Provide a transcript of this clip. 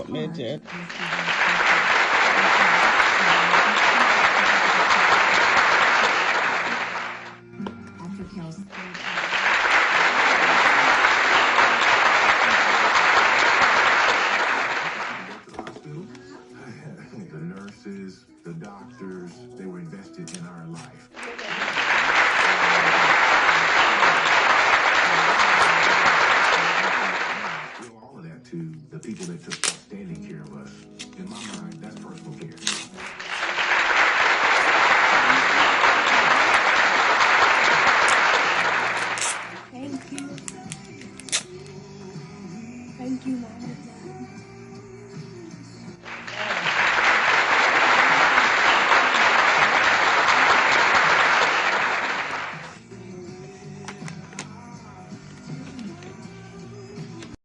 want me to. The nurses, the doctors, they were invested in our life. We owe all of that to the people that took outstanding care of us. In my mind, that's personal care. Thank you. Thank you, Mom and Dad.